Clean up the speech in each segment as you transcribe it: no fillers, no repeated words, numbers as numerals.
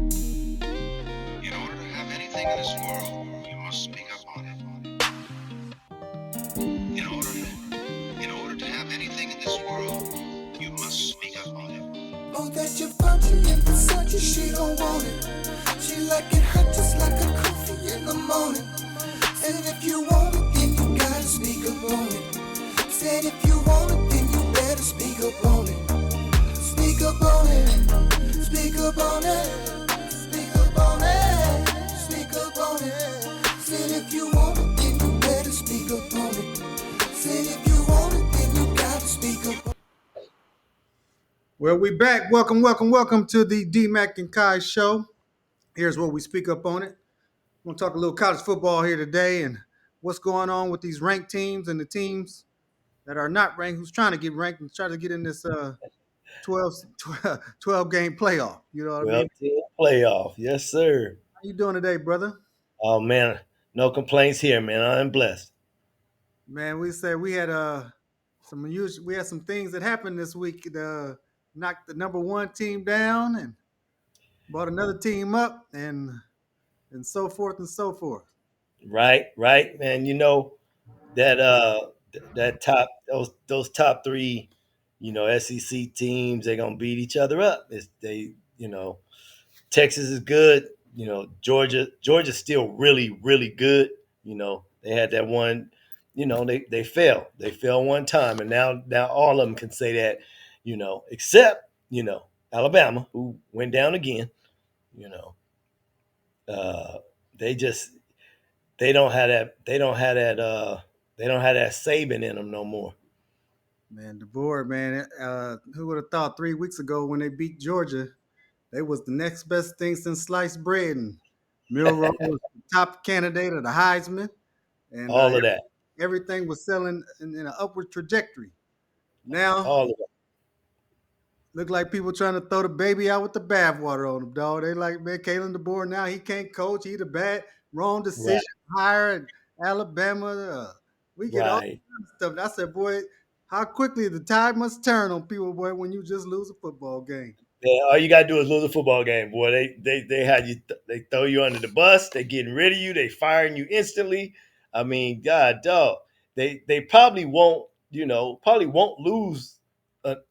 In order to have anything in this world, you must speak up on it. In order to have anything in this world, you must speak up on it. Oh, that you're punching in Versace, she don't want it. She like it hot just like a coffee in the morning. And if you want it, then you gotta speak up on it. Said if you want it, then you better speak up on it. Speak up on it. Speak up on it. Speak up on it. Speak up on it. Said if you want it, then you better speak up on it. Said if you want it, then you gotta speak up on it. Well, we back. Welcome to the D Mac and Kai show. Here's what we speak up on it. We're gonna talk a little college football here today and what's going on with these ranked teams and the teams that are not ranked, who's trying to get ranked and try to get in this 12, 12 game playoff. You know what I mean? 12-team playoff. Yes, sir. How you doing today, brother? Oh man, no complaints here, man. I'm blessed. Man, we said we had we had some things that happened this week. Knocked the number one team down and brought another team up and so forth and so forth. Right, man. You know that that top those top three, SEC teams, they're gonna beat each other up. Texas is good. Georgia's still really good. They had that one. They fell. They fell one time, and now all of them can say that. Except Alabama, who went down again. You know, uh, they just they don't have that. They don't have that. They don't have that Saban in them no more. Man, the board, man. Who would have thought 3 weeks ago when they beat Georgia, they was the next best thing since sliced bread, and Milroe was the top candidate of the Heisman, and All of that. everything was selling in an upward trajectory. Now, All of it. look like people trying to throw the baby out with the bathwater on them, dog. They like, man, Kalen DeBoer now he can't coach. He the bad wrong Right. decision hire in Alabama. We get all Right. kinds of stuff. I said, boy, how quickly the tide must turn on people, boy, when you just lose a football game. Yeah, all you gotta do is lose a football game, boy. They had you. They throw you under the bus. They getting rid of you. They firing you instantly. I mean, God, dog. They probably won't. Probably won't lose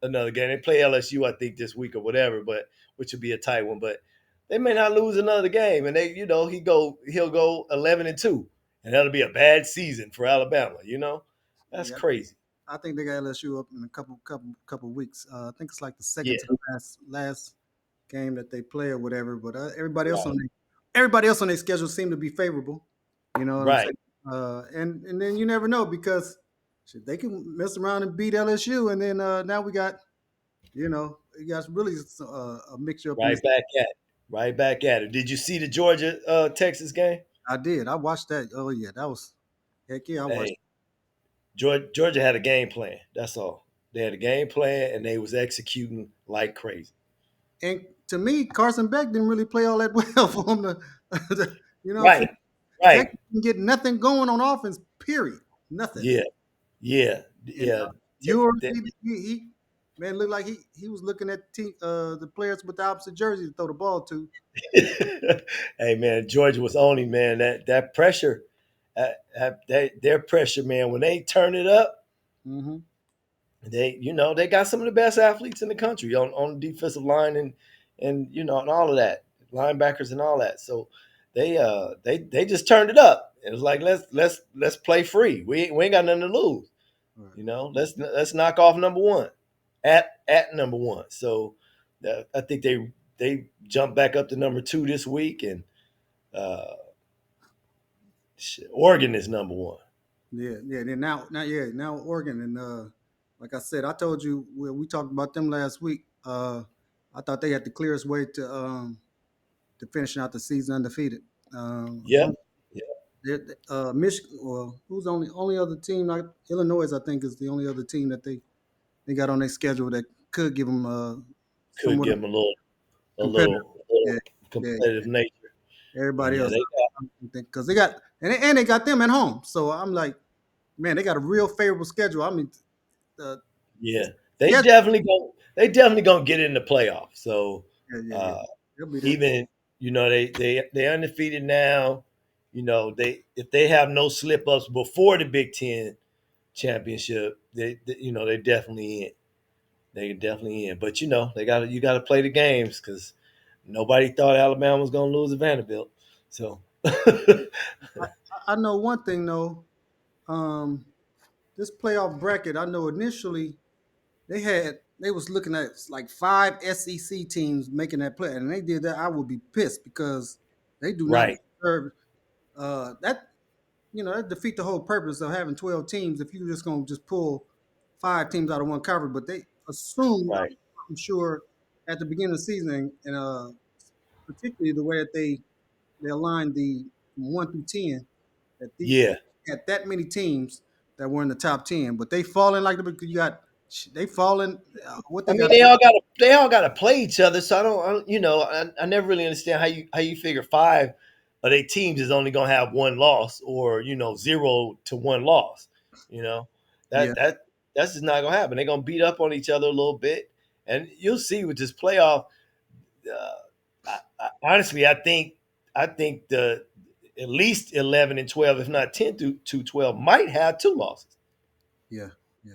another game. They play LSU, I think, this week or whatever, but which would be a tight one. But they may not lose another game, and he'll go 11-2, and that'll be a bad season for Alabama. That's Yeah, crazy. I think they got LSU up in a couple weeks. I think it's like the second Yeah. to the last game that they play or whatever. But Right. everybody else on their schedule seemed to be favorable. You know what I'm Right. saying? And then you never know because shit, they can mess around and beat LSU, and then now you got really a mixture up in Right this. back at it. Right back at it. Did you see the Georgia Texas game? I did. I watched that. Oh yeah, that was heck yeah. I watched. Hey, Georgia had a game plan. That's all. They had a game plan and they was executing like crazy. And to me, Carson Beck didn't really play all that well for him you know, Right. Right. Texas can get nothing going on offense. Period. Nothing. Yeah. Yeah. And Yeah. you Th- he man looked like he was looking at the players with the opposite jersey to throw the ball to. hey man, Georgia was on him, man. That pressure, their pressure, man. When they turn it up, Mm-hmm. they got some of the best athletes in the country on the defensive line and and all of that, linebackers and all that. So they just turned it up. It was like let's play free. We ain't got nothing to lose. Right. Let's knock off number one at number one. So I think they jumped back up to number two this week, and uh, Oregon is number one. Yeah. Then now Oregon and like I said, I told you we talked about them last week. I thought they had the clearest way to finishing out the season undefeated. Yeah, Michigan. Well, who's the only other team? Like Illinois, I think, is the only other team that they got on their schedule that could give them could somewhat of give them a little a competitive. little, a little Yeah, yeah. competitive nature. And Everybody yeah, else, they got because they got and they got them at home. So I'm like, man, they got a real favorable schedule. I mean, uh, yeah they yes, definitely go they definitely gonna get in the playoffs. So yeah. uh, They'll be there. even They undefeated now. They if they have no slip ups before the Big Ten championship, they definitely in. They definitely in. But you got to play the games because nobody thought Alabama was going to lose to Vanderbilt. So I know one thing though. Um, this playoff bracket, I know initially they was looking at like five SEC teams making that play, and they did that. I would be pissed because they do not right, deserve that. That defeat the whole purpose of having 12 teams if you're just gonna just pull five teams out of one conference. But they assumed, right, I'm sure, at the beginning of the season, and particularly the way that they aligned the from 1 through 10, that yeah. had that many teams that were in the top 10, but they fall in like you got they fall in what I they mean, got. they all got to play each other. So I never really understand how you figure five of their teams is only gonna have one loss or 0 to 1 loss. You know Yeah, that's just not gonna happen. They're gonna beat up on each other a little bit, and you'll see with this playoff. Honestly, I think the at least 11 and 12, if not 10 to 12, might have two losses. yeah, yeah.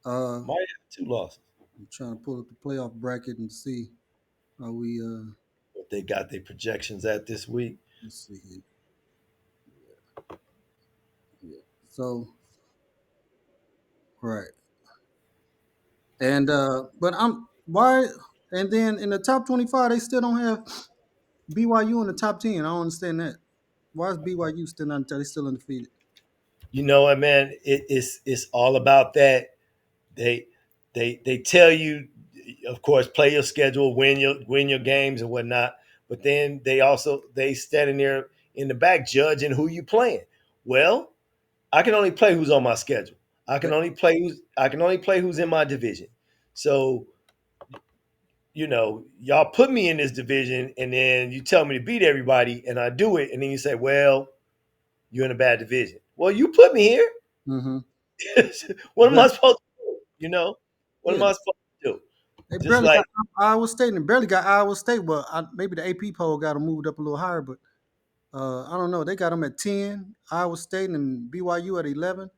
Uh, Might have two losses. I'm trying to pull up the playoff bracket and see how we. What they got their projections at this week. Let's see here. Yeah. So right, and but I'm why, and then in the top 25 they still don't have BYU in the top 10. I don't understand that. Why is BYU still not? They still undefeated. You know what, man? It's all about that. They they tell you, of course, play your schedule, win your games and whatnot. But then they standing there in the back judging who you playing. Well, I can only play who's on my schedule. I can only play who's in my division. So y'all put me in this division, and then you tell me to beat everybody, and I do it, and then you say, well, you're in a bad division. Well, you put me here. Mm-hmm. What am But I supposed to do? What am yeah, I supposed to do? they Just barely got like Iowa State, and they barely got Iowa State. Well, maybe the AP poll got them moved up a little higher, but I don't know. They got them at 10, Iowa State and BYU at 11.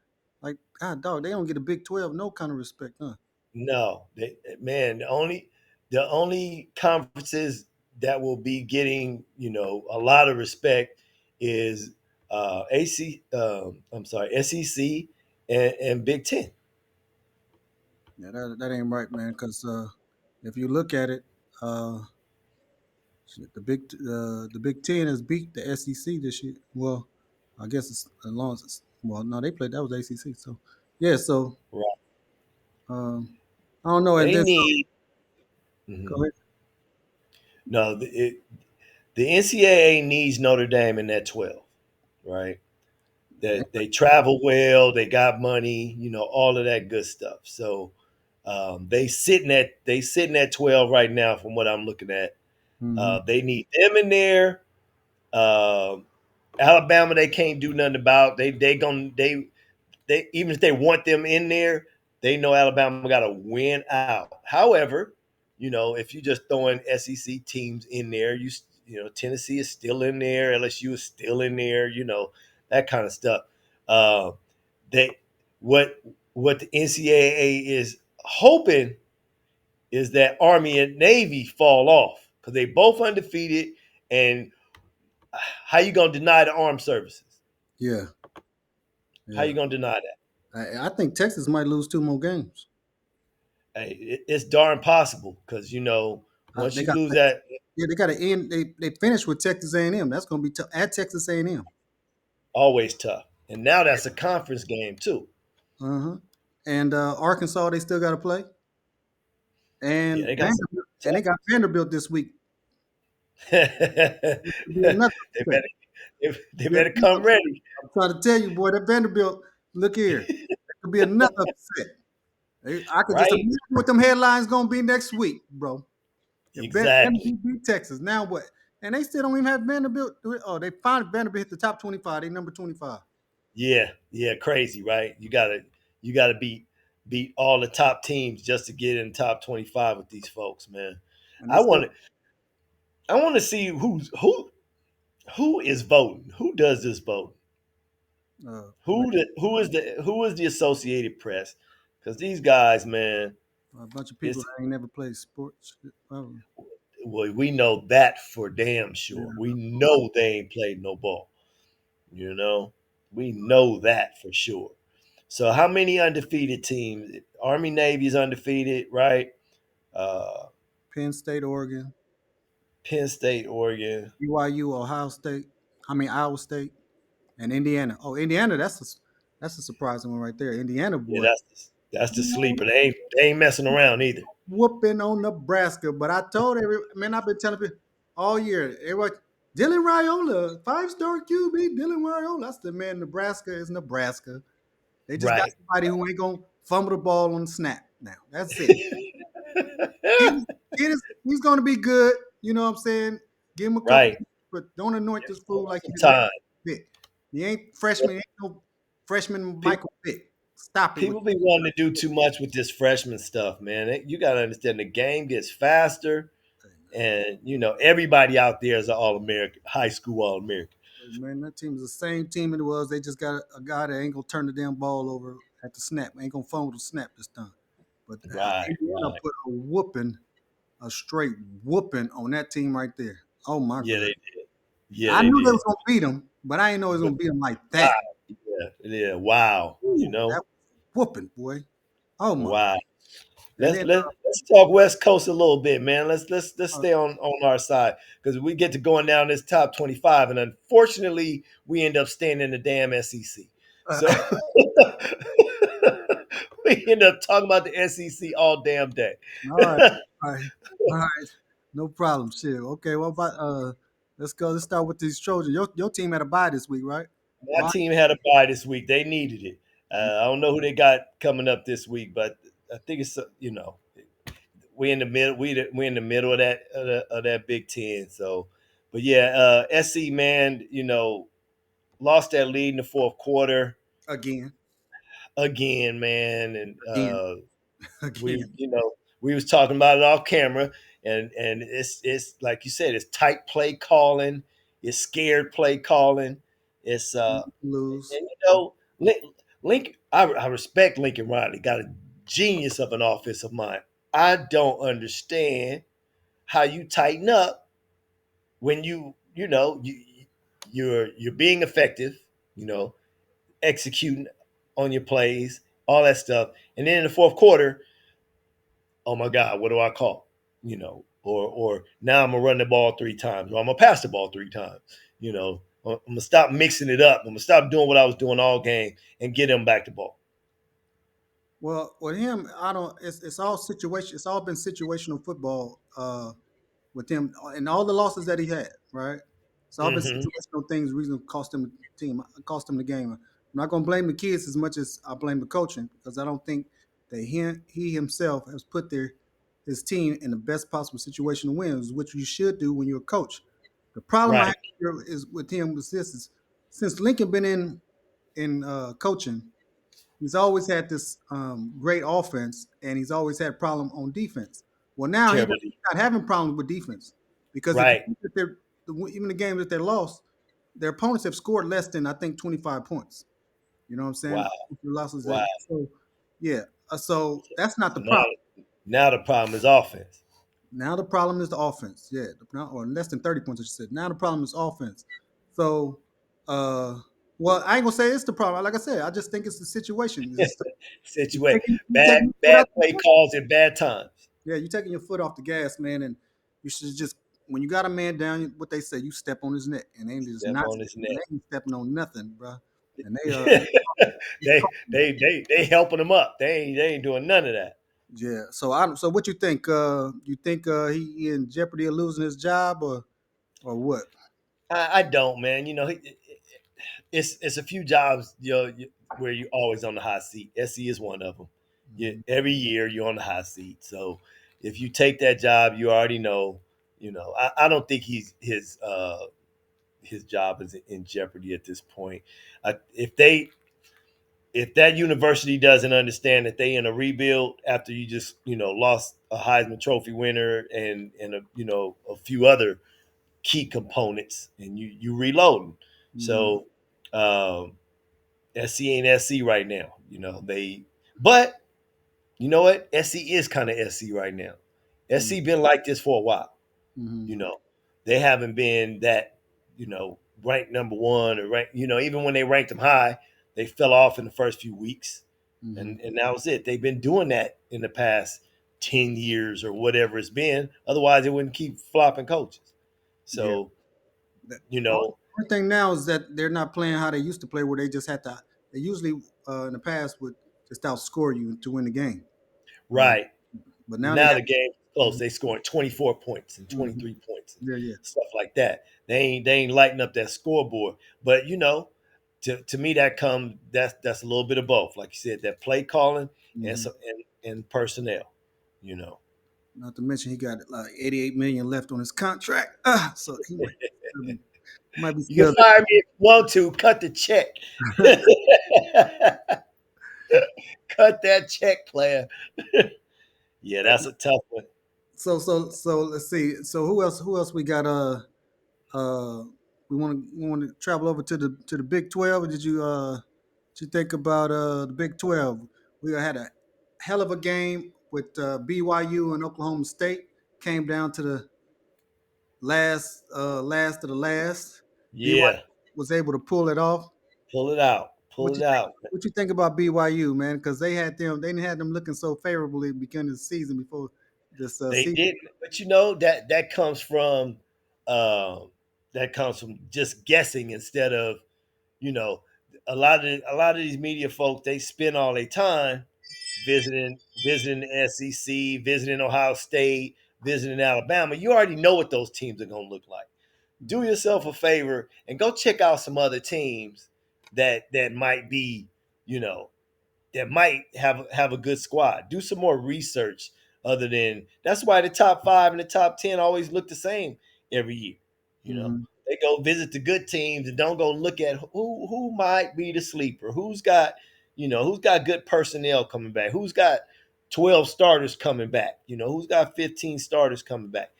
Like, God, dog, they don't get a Big 12 no kind of respect, huh? no, man. The only conferences that will be getting a lot of respect is AC. I'm sorry, SEC and Big Ten. Yeah, that ain't right, man. Because if you look at it, uh, shit, the Big Ten has beat the SEC this year. Well, I guess it's as long as it's, well, no, they played that was ACC. So yeah, so Right. um, I don't know. And They then need. go Mhm. ahead. No, the NCAA needs Notre Dame in that 12, right? That they travel well, they got money, all of that good stuff. So they sitting at 12 right now, from what I'm looking at. Mm-hmm. They need them in there. Um Alabama, they can't do nothing about. They even if they want them in there, they know Alabama got to win out. However, if you just throwing SEC teams in there, Tennessee is still in there, LSU is still in there, that kind of stuff. Uh, they what what the NCAA is hoping is that Army and Navy fall off because they both undefeated, and how you gonna deny the armed services? Yeah, How yeah. you gonna deny that? I think Texas might lose 2 more games. Hey, it's darn possible because once They you got lose that, yeah, they got to end. They finished with Texas A&M. That's going to be at Texas A&M. always tough. And now that's a conference game too. Uh-huh. And Arkansas, they still got to play. Yeah, And they got some Vanderbilt, and they tough got Vanderbilt this week. ones. Which could be another they upset. better they Be better come another- ready. I'm trying to tell you, boy, that Vanderbilt. Look here, it could be another upset. I could just Right? imagine what them headlines going to be next week, bro. If Exactly. Vanderbilt beat Texas, now what? And they still don't even have Vanderbilt. Oh, they finally Vanderbilt hit the top 25. They number 25, Yeah, yeah, crazy, right? You gotta beat all the top teams just to get in the top 25 with these folks, man. and they I still want I want to see who is voting. Who does this vote? Man, Who is the Associated Press? Because these guys, man, a bunch of people it's that ain't never played sports. Probably. well, we know that for damn sure. Yeah. We know they ain't played no ball. You know, we know that for sure. So, how many undefeated teams? Army Navy's undefeated, right? Uh, Penn State, Oregon, Penn State, Oregon. BYU, Ohio State. I mean Iowa State and Indiana. Oh, Indiana, that's a surprising one right there. Indiana Yeah, boy that's the sleeper. They ain't messing around either. whooping on Nebraska. But I told man, I've been telling people all year. Everybody, Dylan Raiola, 5-star QB, Dylan Raiola. I said, man, Nebraska is Nebraska. They just got Right. somebody who ain't gonna fumble the ball on the snap. Now that's it. Kid he's gonna be good. You know what I'm saying? Give him a couple, Right. but don't anoint this Just fool like some he's time. Vick. He ain't freshman. He ain't no freshman Michael Vick. Stop it with People be wanting to do too much with this freshman stuff, man. You got to understand the game gets faster, and everybody out there is an All American, high school All American. man. That team is the same team it was. They just got a guy that ain't gonna turn the damn ball over at the snap. Ain't gonna fumble the snap this time. But Right, Indiana right. put a whooping, a straight whooping on that team right there. Oh my Yeah, god! they did. Yeah, I they knew they did. was gonna beat him, but I didn't know it was But gonna beat him like wow, that. yeah, yeah, wow. Ooh, that was whooping, boy. Oh my! Wow. And Let's then let let's talk West Coast a little bit, man. Let's uh, stay on our side because we get to going down this top 25, and unfortunately, we end up staying in the damn SEC. So uh, we end up talking about the SEC all damn day. all right, all right, all right. No problem. Shit. Okay. What about let's go. Let's start with these Trojans. Your team had a bye this week, right? My Why? team had a bye this week. They needed it. I don't know who they got coming up this week, but I think it's we in the middle. We in the middle of that Big Ten. So, but yeah, SC man, lost that lead in the fourth quarter Again, again, man, and again, again. we was talking about it off camera, and it's like you said, it's tight play calling, it's scared play calling, it's Lose. and Link, I respect Lincoln Riley, got a genius of an offensive mind. I don't understand how you tighten up when you're being effective, you know, executing on your plays, all that stuff. And then in the fourth quarter, oh my God, what do I call? Or now I'm gonna run the ball three times, or I'm gonna pass the ball three times. I'm gonna stop mixing it up. I'm gonna stop doing what I was doing all game and get him back the ball. Well, with him, I don't. It's all situation. It's all been situational football. With him and all the losses that he had, right? It's all been Hmm. situational things. Reason cost him the team, cost him the game. I'm not going to blame the kids as much as I blame the coaching because I don't think that he himself has put his team in the best possible situation to win, which you should do when you're a coach. The problem I have Right, here is with him is this: is since Lincoln been in coaching, he's always had this great offense, and he's always had problem on defense. Well, now he's terrible. not having problems with defense because if you Right. look at even the games that they lost, their opponents have scored less than I think 25 points. You know what I'm saying? Wow. The losses Wow. so yeah, so that's not So the problem. now the problem is offense. Now the problem is the offense. Yeah, or less than 30 points. I said. Now the problem is offense. So, uh, well, I ain't gonna say it's the problem. Like I said, I just think it's the situation. Situation. You Bad taking your foot bad out the play gas. calls at bad times. Yeah, you taking your foot off the gas, man, and you should just when you got a man down, what they say, you step on his neck, and they just Step not on his neck. they ain't stepping on nothing, bro. And They helping him up. They ain't doing none of that. yeah. So what you think? You think he in jeopardy of losing his job or what? I don't, man. It's a few jobs where you're always on the hot seat. SC is one of them. Mhm. Every year you're on the hot seat. So if you take that job, you already know. I don't think his job is in jeopardy at this point. If that university doesn't understand that they in a rebuild after you just lost a Heisman Trophy winner and a few other key components, and you reloading. Mm-hmm. So SC ain't SC right now. But you know what? SC is kind of SC right now. SC been like this for a while. Mm-hmm. You know, they haven't been that, ranked number one or ranked, even when they ranked them high, they fell off in the first few weeks. Mm-hmm. And that was it. They've been doing that in the past 10 years or whatever it's been. Otherwise, they wouldn't keep flopping coaches. Yeah. So, The you know, only thing now is that they're not playing how they used to play, where they just had to. They usually in the past would just outscore you to win the game. Uh, right. but now they Now got. the game's close. Mhm. They scoring 24 points and Mhm. 23 points and Yeah, yeah. stuff like that. They ain't lighting up that scoreboard. But to me that's a little bit of both. Like you said, that play calling and Hmm. some and personnel. You know. Not to mention he got like 88 million left on his contract, so he might be You can scared. fire me if you want to. Cut the check. Cut that check, player. Yeah, that's a tough one. So let's see. So who else we got? Uh, we want to travel over to the Big 12. Did you think about the Big 12? We had a hell of a game with BYU and Oklahoma State. Came down to the last of the last. BYU Yeah, was able to pull it off. pull it out. What Pull you it think? out. What you think about BYU, man? Because they had them looking so favorably at the beginning of the season before this They season. didn't, but that um, comes from just guessing instead of you know a lot of these media folks they spend all their time visiting the SEC, visiting Ohio State, visiting Alabama. You already know what those teams are going to look like. Do yourself a favor and go check out some other teams that might be you know that might have a good squad. Do some more research other than that's why the top five and the top 10 always look the same every year. You know, Mm-hmm. they go visit the good teams and don't go look at who might be the sleeper, who's got good personnel coming back, who's got 12 starters coming back, who's got 15 starters coming back,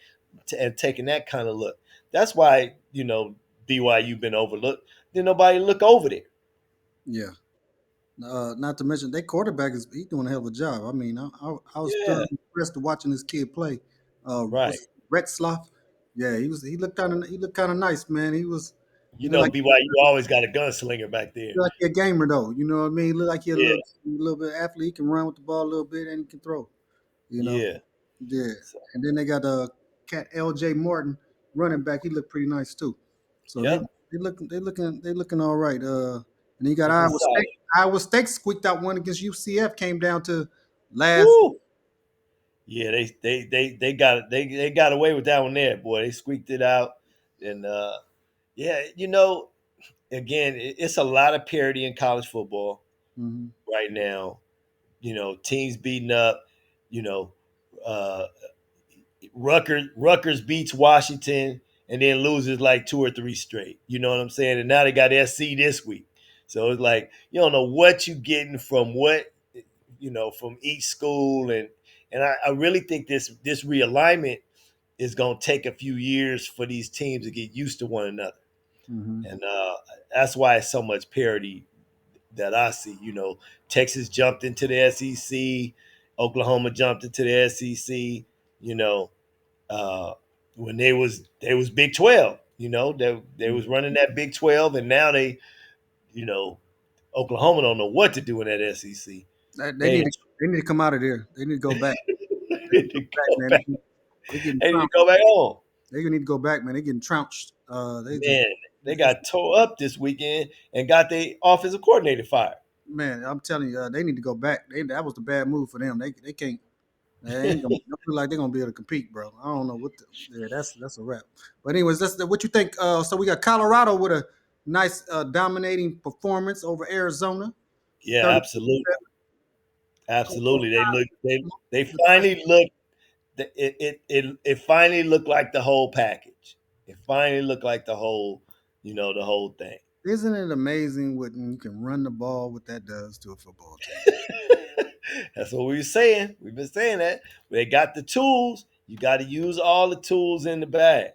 and taking that kind of look. That's why BYU been overlooked. Then nobody look over there. Yeah. Not to mention, their quarterback is he doing a hell of a job. I mean, I was Yeah, thoroughly impressed watching this kid play. right. Was Retzloff? Yeah, he looked kind of nice, man. He looked like BYU always got a gunslinger back there. he a gamer though. You know what I mean? He looked like he a Yeah, little bit athlete. He can run with the ball a little bit and he can throw. You know, yeah. yeah. So, And then they got cat L.J. Morton running back. He looked pretty nice too. So yep, they looking all right. And you got looking Iowa State. solid. Iowa State squeaked out one against UCF. Came down to last. Woo! Yeah, they got away with that one there, boy. They squeaked it out, and yeah, again, it's a lot of parity in college football Hmm. right now. Teams beating up. You know, uh, Rutgers beats Washington and then loses like two or three straight. You know what I'm saying? And now they got SC this week. So it's like you don't know what you getting from from each school, and I really think this realignment is going to take a few years for these teams to get used to one another, Hmm. and that's why it's so much parity that I see. Texas jumped into the SEC, Oklahoma jumped into the SEC. You know, uh, when they was Big 12. They was running that Big 12, and now you know, Oklahoma don't know what to do in that SEC. They They need to come out of there. They need to go back. They need need to go to back, go man. back. They getting They need to trounced. go back home. They need to go back, man. They getting trounced. They just Man, they it's, got tore up this weekend and got their offensive coordinator fired. man. I'm telling you, they need to go back. That was the bad move for them. They can't. They ain't gonna they don't feel like they're gonna be able to compete, bro. I don't know what. Yeah, that's a wrap. But anyways, that's what you think. So we got Colorado with a nice dominating performance over Arizona, Yeah, 30. absolutely, absolutely. They finally look. It finally looked like the whole package. It finally looked like the whole thing. Isn't it amazing what you can run the ball? What that does to a football team? That's what we were saying. We've been saying that. They got the tools. You got to use all the tools in the bag.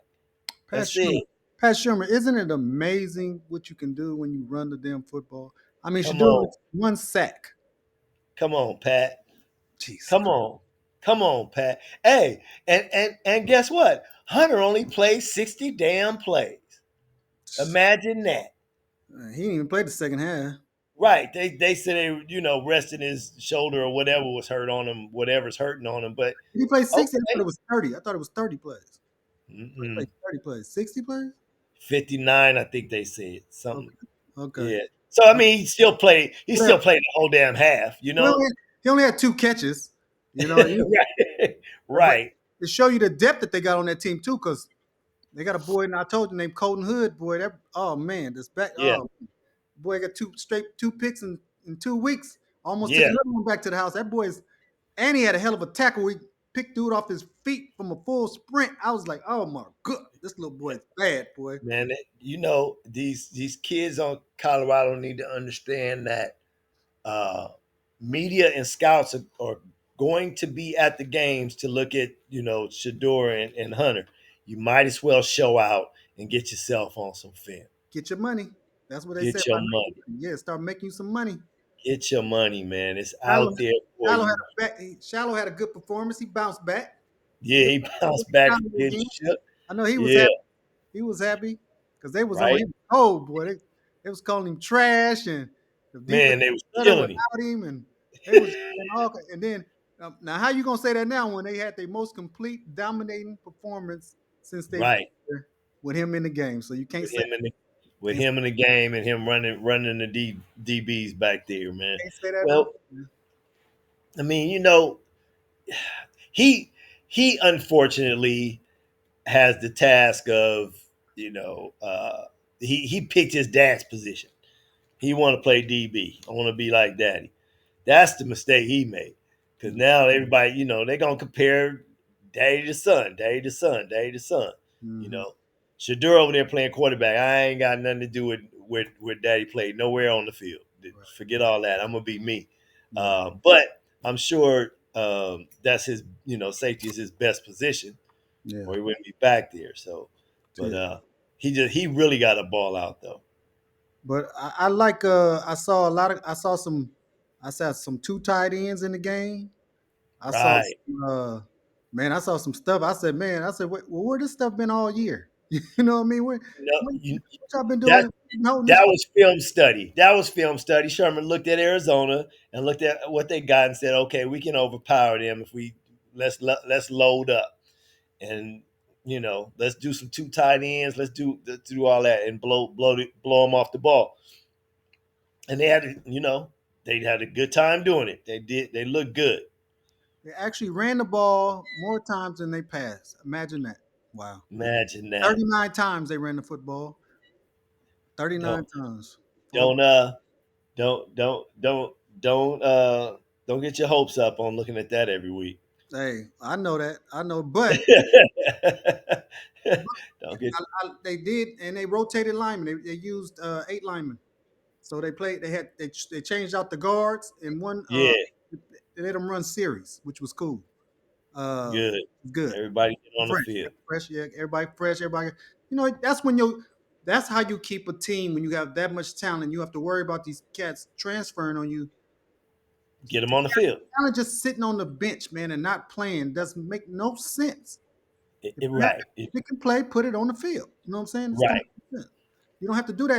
Pat That's Shermer. it. Pat Shermer, isn't it amazing what you can do when you run the damn football? I mean, she Come do it with on. one sack. Come on, Pat. Jesus Come Christ. on. Come on, Pat. Hey, and guess what? Hunter only played 60 damn plays. Imagine that. He didn't even play the second half. Right. They said they, resting his shoulder or whatever was hurt on him, whatever's hurting on him. But He played 60. I thought okay. it was 30. I thought it was 30 plays. He played Mm-mm. 30 plays. 60 plays? 59, I think they said. Something. Okay. Okay. Yeah. So I Okay. mean he Well, still played the whole damn half, you well, know? he only had two catches. You know, Right. but Right. to show you the depth that they got on that team too, because they got a boy, and I told you named Colton Hood. Boy, that oh man, this back. Yeah. Oh boy, got two picks in 2 weeks. Almost took Yeah. another one back to the house. That boy's and he had a hell of a tackle. He picked dude off his feet from a full sprint. I was like, oh my god, this little boy is bad, boy. Man, these kids on Colorado need to understand that uh, media and scouts are going to be at the games to look at Shador and Hunter. You might as well show out and get yourself on some film. Get your money. That's what they said Get your about money. yeah, start making you some money. Get your money, man. It's Shallow, out there for Shallow had you. a Shallow had a good performance. He bounced back. Yeah, he bounced back from Shallow getting again. shook. I know he was Yeah, happy. He was happy because they was on right. him. Oh boy, they was calling him trash, and the defense Man, they was better killing him. without him, and they was and all. And then now, how you gonna say that now when they had their most complete, dominating performance since they've been Right. here with him in the game? So you can't With say him in the with can't, him in the game and him running the DBs back there, man. can't say that no. Well, I mean, he he unfortunately has the task of he picked his dad's position. He want to play DB. I want to be like daddy. That's the mistake he made. Because now everybody, they're gonna compare daddy to son, daddy to son, daddy to son. You Mm-hmm. know, Shadur over there playing quarterback. I ain't got nothing to do with where daddy played. Nowhere on the field. Right. Forget all that. I'm gonna be me. Yeah. But I'm sure that's his. Safety is his best position, Yeah. or he wouldn't be back there. So, but Yeah. he really got a ball out though. But I like I saw some two tight ends in the game. I saw Right. some, man, I saw some stuff. I said, man, I said, well, where this stuff been all year? You know what I mean? What y'all been That doing? Holding this? that was film study. That was film study. Sherman looked at Arizona and looked at what they got and said, "Okay, we can overpower them if we let's load up and let's do some two tight ends. Let's do all that and blow them off the ball." And they had a good time doing it. They did. They looked good. They actually ran the ball more times than they passed. Imagine that. Wow. Imagine that. 39 times they ran the football. 39 Don't times. Four. don't don't don't don't don't don't get your hopes up on looking at that every week. Hey, I know that. I know, but Don't get they did, and they rotated linemen. They used 8 linemen. So they played. They changed out the guards and one. yeah, They let them run series, which was cool. Uh, good. good, Everybody get on the fresh, field. fresh. Yeah, everybody fresh. Everybody. You know, that's when you. That's how you keep a team when you have that much talent. You have to worry about these cats transferring on you. Get them on the field. Talent just sitting on the bench, man, and not playing doesn't make no sense. If you have Right. you can play, put it on the field. You know what I'm saying? It's gonna Right. make sense. You don't have to do that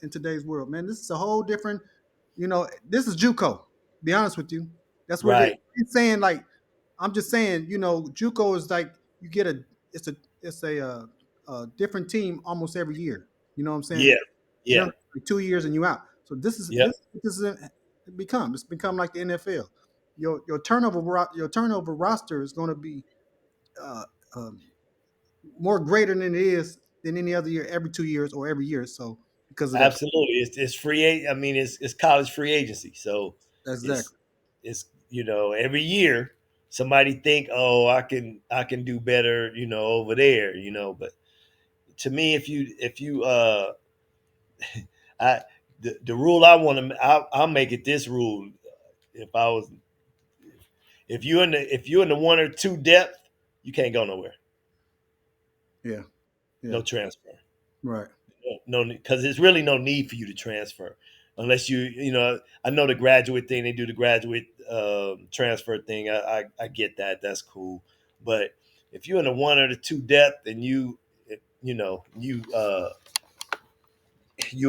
in today's world, man. This is a whole different. This is JUCO. Be honest with you, that's what it is. Right. It's saying like I'm just saying. JUCO is like you get a different team almost every year. You know what I'm saying? Yeah. Yeah. Generally, like 2 years and you out. So Yep. this is it's become like the NFL. Your turnover roster is going to be uh, um, more greater than it is than any other year, every 2 years or every year. So because of that, Absolutely. It's I mean, it's college free agency. So that's it's exactly. every year somebody think, oh, I can do better, over there, but to me, if you I the rule I want to I'll make it this rule. If I was if you're in the one or two depth, you can't go nowhere. Yeah, Yeah. no transfer. Right. No, because there's really no need for you to transfer unless I know the graduate thing. They do the graduate transfer thing. I get that. That's cool. But if you're in the one or the two depth and you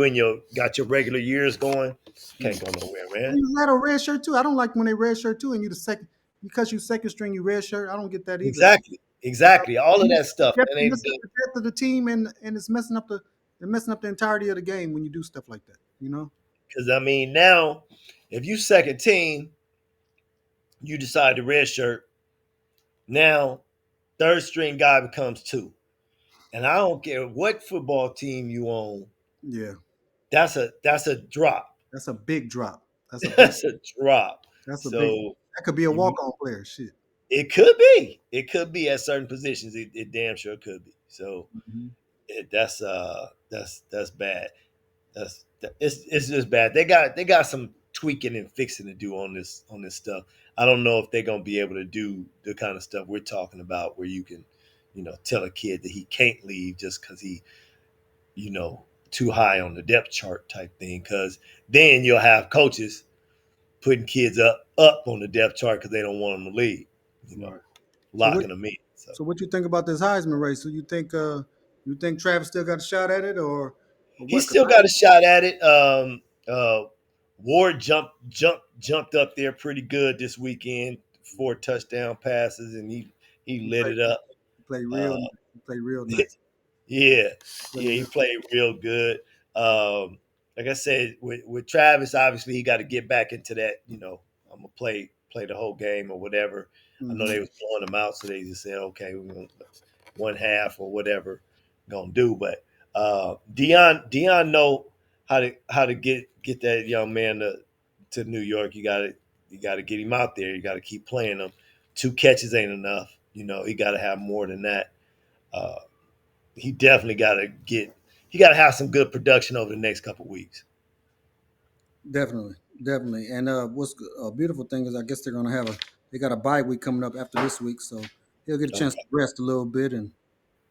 and your got your regular years going, Yeah. can't go nowhere, And man. you let a red shirt too. I don't like when they red shirt too, and you the second because you second string, you red shirt. I don't get that either. Exactly, exactly. All of that stuff, You're man. messing up the depth of the team, and it's messing up the entirety of the game when you do stuff like that. You know. Because I mean, now if you second team, you decide to red shirt. Now third string guy becomes two. And I don't care what football team you own, Yeah. that's a drop. That's a big drop. That's a big. That's a drop. That's a big. So That could be a you, walk on player. Shit. it could be. It could be at certain positions. It damn sure could be. So Hmm. that's bad. It's just bad. They got some tweaking and fixing to do on this stuff. I don't know if they're gonna be able to do the kind of stuff we're talking about, where you can, tell a kid that he can't leave just because too high on the depth chart type thing. Because then you'll have coaches putting kids up on the depth chart because they don't want them to leave, you know, Right. So what? locking them in. So So what you think about this Heisman race? So you think Travis still got a shot at it or he what? still got a shot at it. Ward jumped up there pretty good this weekend, 4 touchdown passes, and he He lit played, it up. he played real Uh, nice. He played real nice. Yeah, Played yeah, he real. played real good. Like I said, with Travis, obviously he got to get back into that. I'm gonna play the whole game or whatever. I know Hmm. they was blowing him out, so they just said, okay, we're gonna one half or whatever gonna do. But Dion know how to get that young man to New York. You got to get him out there. You got to keep playing him. 2 catches ain't enough. He got to have more than that. Uh, he definitely got to get. He got to have some good production over the next couple weeks. Definitely, definitely. And what's a beautiful thing is I guess they're gonna have they got a bye week coming up after this week, so he'll get a chance Okay. to rest a little bit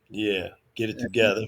Yeah, get it and together.